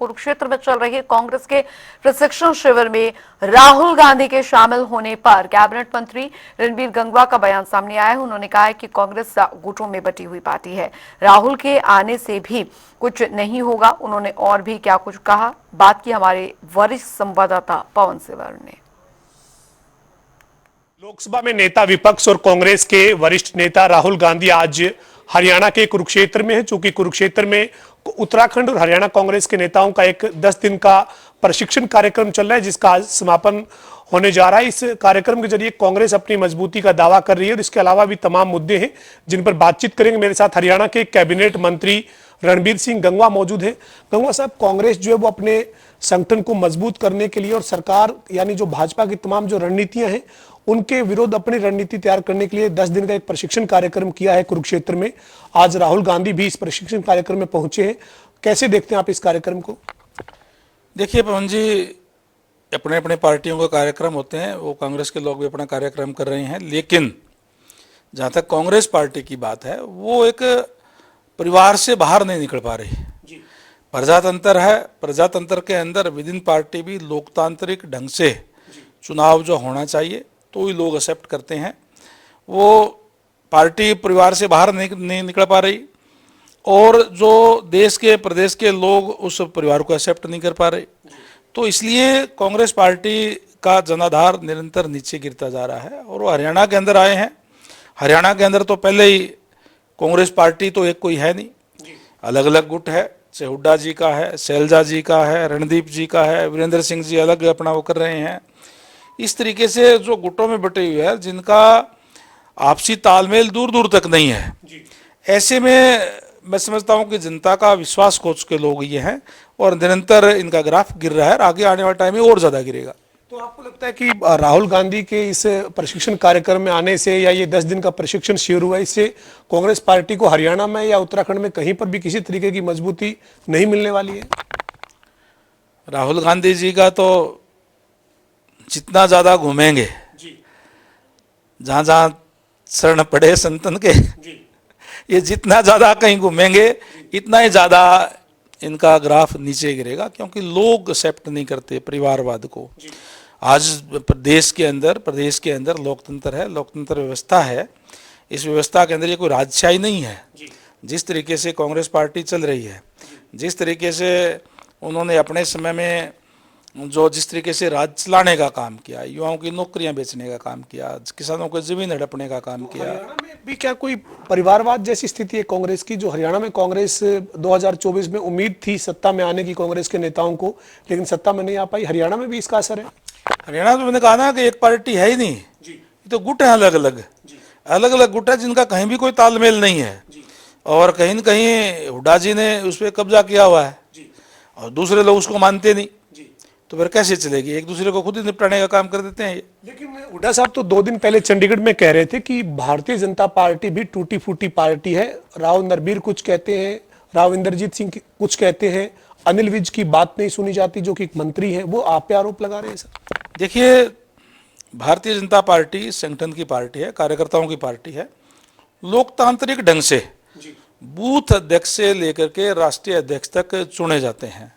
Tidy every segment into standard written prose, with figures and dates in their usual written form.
कुरुक्षेत्र में चल रही कांग्रेस के प्रशिक्षण शिविर में राहुल गांधी के शामिल होने पर कैबिनेट मंत्री रणबीर गंगवा का बयान सामने आया है। उन्होंने कहा है कि कांग्रेस गुटों में बटी हुई पार्टी है, राहुल के आने से भी कुछ नहीं होगा। उन्होंने और भी क्या कुछ कहा, बात की हमारे वरिष्ठ संवाददाता पवन सिवर ने। लोकसभा में नेता विपक्ष और कांग्रेस के वरिष्ठ नेता राहुल गांधी आज हरियाणा के कुरुक्षेत्र में है। चूंकि कुरुक्षेत्र में उत्तराखंड और हरियाणा कांग्रेस के नेताओं का एक 10 दिन का प्रशिक्षण कार्यक्रम चल रहा है, जिसका आज समापन होने जा रहा है। इस कार्यक्रम के जरिए कांग्रेस अपनी मजबूती का दावा कर रही है और इसके अलावा भी तमाम मुद्दे हैं जिन पर बातचीत करेंगे। मेरे साथ हरियाणा के कैबिनेट मंत्री रणबीर सिंह गंगवा मौजूद है। गंगवा साहब, कांग्रेस जो है वो अपने संगठन को मजबूत करने के लिए और सरकार यानी जो भाजपा की तमाम जो रणनीतियां हैं उनके विरुद्ध अपनी रणनीति तैयार करने के लिए 10 दिन का एक प्रशिक्षण कार्यक्रम किया है कुरुक्षेत्र में। आज राहुल गांधी भी इस प्रशिक्षण कार्यक्रम में पहुंचे हैं। कैसे देखते हैं आप इस कार्यक्रम को? देखिए पवन जी, अपने अपने पार्टियों के कार्यक्रम होते हैं, वो कांग्रेस के लोग भी अपना कार्यक्रम कर रहे हैं, लेकिन जहाँ तक कांग्रेस पार्टी की बात है वो एक परिवार से बाहर नहीं निकल पा रही। प्रजातंत्र है, प्रजातंत्र के अंदर विद इन पार्टी भी लोकतांत्रिक ढंग से चुनाव जो होना चाहिए तो ही लोग एक्सेप्ट करते हैं। वो पार्टी परिवार से बाहर नहीं निकल पा रही और जो देश के प्रदेश के लोग उस परिवार को एक्सेप्ट नहीं कर पा रहे, तो इसलिए कांग्रेस पार्टी का जनाधार निरंतर नीचे गिरता जा रहा है। और वो हरियाणा के अंदर आए हैं। हरियाणा के अंदर तो पहले ही कांग्रेस पार्टी तो एक कोई है नहीं, अलग अलग गुट है। चाहे हुड्डा जी का है, शैलजा जी का है, रणदीप जी का है, वीरेंद्र सिंह जी अलग अपना वो कर रहे हैं। इस तरीके से जो गुटों में बटे हुए हैं जिनका आपसी तालमेल दूर दूर तक नहीं है, ऐसे में मैं समझता हूं कि जनता का विश्वास खो चुके लोग ये हैं और निरंतर इनका ग्राफ गिर रहा है और आगे आने वाले टाइम में और ज्यादा गिरेगा। तो आपको लगता है कि राहुल गांधी के इस प्रशिक्षण कार्यक्रम में आने से या ये 10 दिन का प्रशिक्षण शुरू हुआ, इससे कांग्रेस पार्टी को हरियाणा में या उत्तराखंड में कहीं पर भी किसी तरीके की मजबूती नहीं मिलने वाली है? राहुल गांधी जी का तो जितना ज्यादा घूमेंगे, जहां जहां शरण पड़े संतन के, ये जितना ज्यादा कहीं घूमेंगे इतना ही ज्यादा इनका ग्राफ नीचे गिरेगा, क्योंकि लोग एक्सेप्ट नहीं करते परिवारवाद को। आज प्रदेश के अंदर लोकतंत्र है, लोकतंत्र व्यवस्था है। इस व्यवस्था के अंदर ये कोई राजशाही नहीं है। जिस तरीके से कांग्रेस पार्टी चल रही है, जिस तरीके से उन्होंने अपने समय में जिस तरीके से राज चलाने का काम किया, युवाओं की नौकरियां बेचने का काम किया, किसानों को जमीन हड़पने का काम किया। हरियाणा में भी क्या कोई परिवारवाद जैसी स्थिति है कांग्रेस की? जो हरियाणा में कांग्रेस 2024 में उम्मीद थी सत्ता में आने की कांग्रेस के नेताओं को, लेकिन सत्ता में नहीं आ पाई। हरियाणा में भी इसका असर है? हरियाणा में मैंने कहा ना कि एक पार्टी है ही नहीं, ये तो गुट है, अलग अलग गुट है जिनका कहीं भी कोई तालमेल नहीं है। और कहीं न कहीं हुड्डा जी ने उस पर कब्जा किया हुआ है और दूसरे लोग उसको मानते नहीं, तो फिर कैसे चलेगी? एक दूसरे को खुद ही निपटाने का काम कर देते हैं ये। लेकिन हुड्डा साहब तो 2 दिन पहले चंडीगढ़ में कह रहे थे कि भारतीय जनता पार्टी भी टूटी फूटी पार्टी है। राव नरबीर कुछ कहते हैं, राव इंद्रजीत सिंह कुछ कहते हैं, अनिल विज की बात नहीं सुनी जाती जो कि एक मंत्री है, वो आप पे आरोप लगा रहे हैं सर। देखिए, भारतीय जनता पार्टी संगठन की पार्टी है, कार्यकर्ताओं की पार्टी है। लोकतांत्रिक ढंग से बूथ अध्यक्ष से लेकर के राष्ट्रीय अध्यक्ष तक चुने जाते हैं।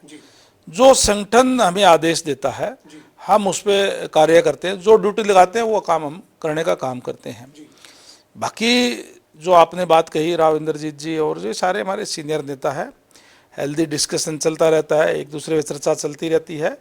जो संगठन हमें आदेश देता है हम उस पर कार्य करते हैं, जो ड्यूटी लगाते हैं वो काम हम करने का काम करते हैं। बाकी जो आपने बात कही, राव इंद्रजीत जी और जो सारे हमारे सीनियर नेता है, हेल्दी डिस्कशन चलता रहता है, एक दूसरे की चर्चा चलती रहती है।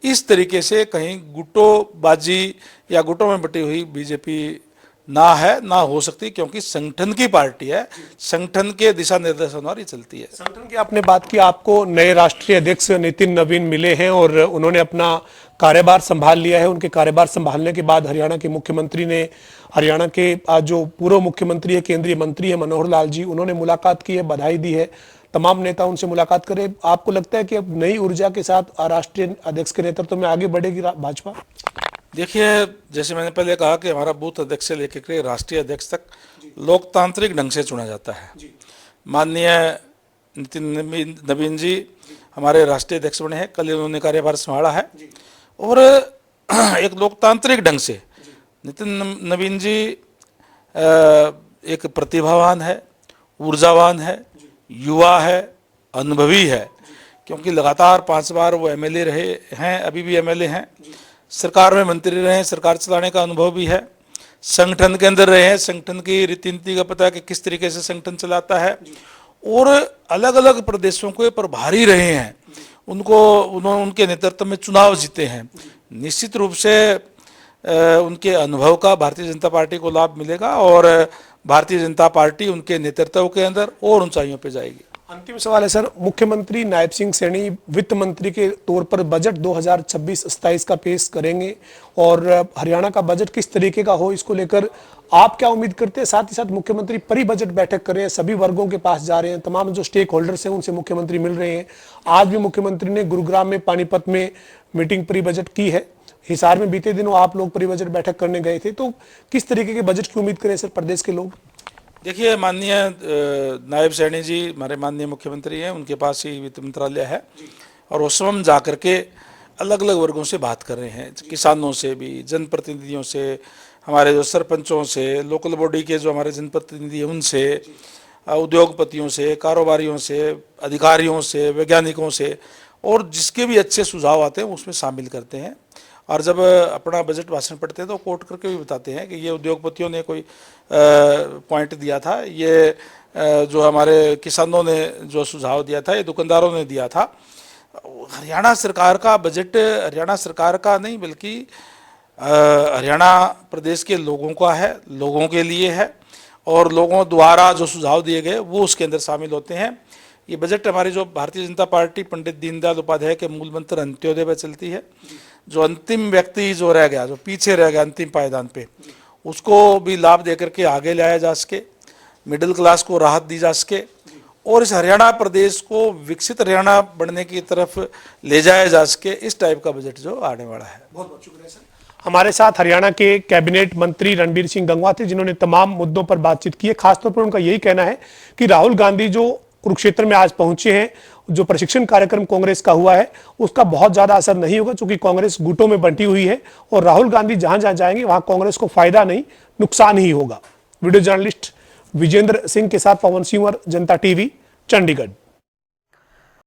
इस तरीके से कहीं गुटोबाजी या गुटों में बटी हुई बीजेपी ना है, ना हो सकती, क्योंकि संगठन की पार्टी है, संगठन के दिशा निर्देशन और ही चलती है। संगठन की आपने बात की, आपको नए राष्ट्रीय अध्यक्ष नितिन नवीन मिले हैं और उन्होंने अपना कार्यभार संभाल लिया है। उनके कार्यभार संभालने के बाद हरियाणा के मुख्यमंत्री ने, हरियाणा के जो पूर्व मुख्यमंत्री है, केंद्रीय मंत्री है मनोहर लाल जी, उन्होंने मुलाकात की है, बधाई दी है। तमाम नेता उनसे मुलाकात करे। आपको लगता है कि अब नई ऊर्जा के साथ राष्ट्रीय अध्यक्ष के नेतृत्व में आगे बढ़ेगी भाजपा? देखिए, जैसे मैंने पहले कहा कि हमारा बूथ अध्यक्ष से लेकर राष्ट्रीय अध्यक्ष तक लोकतांत्रिक ढंग से चुना जाता है। माननीय नितिन नवीन जी हमारे राष्ट्रीय अध्यक्ष बने हैं, कल उन्होंने कार्यभार संभाला है और एक लोकतांत्रिक ढंग से नितिन नवीन जी एक प्रतिभावान है, ऊर्जावान है, युवा है, अनुभवी है, क्योंकि लगातार 5 बार वो एमएलए रहे हैं, अभी भी एमएलए हैं, सरकार में मंत्री रहे हैं, सरकार चलाने का अनुभव भी है, संगठन के अंदर रहे हैं, संगठन की रीति नीति का पता है कि किस तरीके से संगठन चलाता है, और अलग अलग प्रदेशों के प्रभारी रहे हैं, उन्होंने उनके नेतृत्व में चुनाव जीते हैं। निश्चित रूप से उनके अनुभव का भारतीय जनता पार्टी को लाभ मिलेगा और भारतीय जनता पार्टी उनके नेतृत्व के अंदर और ऊंचाइयों पे जाएगी। अंतिम सवाल है सर, मुख्यमंत्री नायब सिंह सैनी वित्त मंत्री के तौर पर बजट 2026-27 का पेश करेंगे और हरियाणा का बजट किस तरीके का हो इसको लेकर आप क्या उम्मीद करते हैं? साथ ही साथ मुख्यमंत्री परी बजट बैठक कर रहे हैं, सभी वर्गों के पास जा रहे हैं, तमाम जो स्टेक होल्डर्स हैं उनसे मुख्यमंत्री मिल रहे हैं। आज भी मुख्यमंत्री ने गुरुग्राम में पानीपत में मीटिंग परी बजट की है, हिसार में बीते दिनों आप लोग परी बजट बैठक करने गए थे, तो किस तरीके के बजट की उम्मीद करें सर प्रदेश के लोग? देखिए, माननीय नायब सैनी जी हमारे माननीय मुख्यमंत्री हैं, उनके पास ही वित्त मंत्रालय है और उस समय जा करके अलग अलग वर्गों से बात कर रहे हैं, किसानों से भी, जनप्रतिनिधियों से, हमारे जो सरपंचों से, लोकल बॉडी के जो हमारे जनप्रतिनिधि हैं उनसे, उद्योगपतियों से, कारोबारियों से, अधिकारियों से, वैज्ञानिकों से, और जिसके भी अच्छे सुझाव आते हैं उसमें शामिल करते हैं। और जब अपना बजट भाषण पढ़ते हैं तो कोट करके भी बताते हैं कि ये उद्योगपतियों ने कोई पॉइंट दिया था, ये जो हमारे किसानों ने जो सुझाव दिया था, ये दुकानदारों ने दिया था। हरियाणा सरकार का बजट हरियाणा सरकार का नहीं बल्कि हरियाणा प्रदेश के लोगों का है, लोगों के लिए है, और लोगों द्वारा जो सुझाव दिए गए वो उसके अंदर शामिल होते हैं। ये बजट हमारी जो भारतीय जनता पार्टी पंडित दीनदयाल उपाध्याय के मूल मंत्र अंत्योदय पर चलती है। जो अंतिम व्यक्ति जो रह गया, जो पीछे रह गया अंतिम पायदान पे, उसको भी लाभ देकर के आगे लाया जा सके, मिडिल क्लास को राहत दी जा सके और इस हरियाणा प्रदेश को विकसित हरियाणा बनने की तरफ ले जाया जा सके, इस टाइप का बजट जो आने वाला है। बहुत बहुत शुक्रिया सर। हमारे साथ हरियाणा के कैबिनेट मंत्री रणबीर सिंह गंगवा थे, जिन्होंने तमाम मुद्दों पर बातचीत की है। खासतौर पर उनका यही कहना है कि राहुल गांधी जो कुरुक्षेत्र में आज पहुंचे हैं, जो प्रशिक्षण कार्यक्रम कांग्रेस का हुआ है उसका बहुत ज्यादा असर नहीं होगा, क्योंकि कांग्रेस गुटों में बंटी हुई है और राहुल गांधी जहां जहां जाएंगे वहां कांग्रेस को फायदा नहीं नुकसान ही होगा। वीडियो जर्नलिस्ट विजेंद्र सिंह के साथ पवन सिंह, जनता टीवी, चंडीगढ़।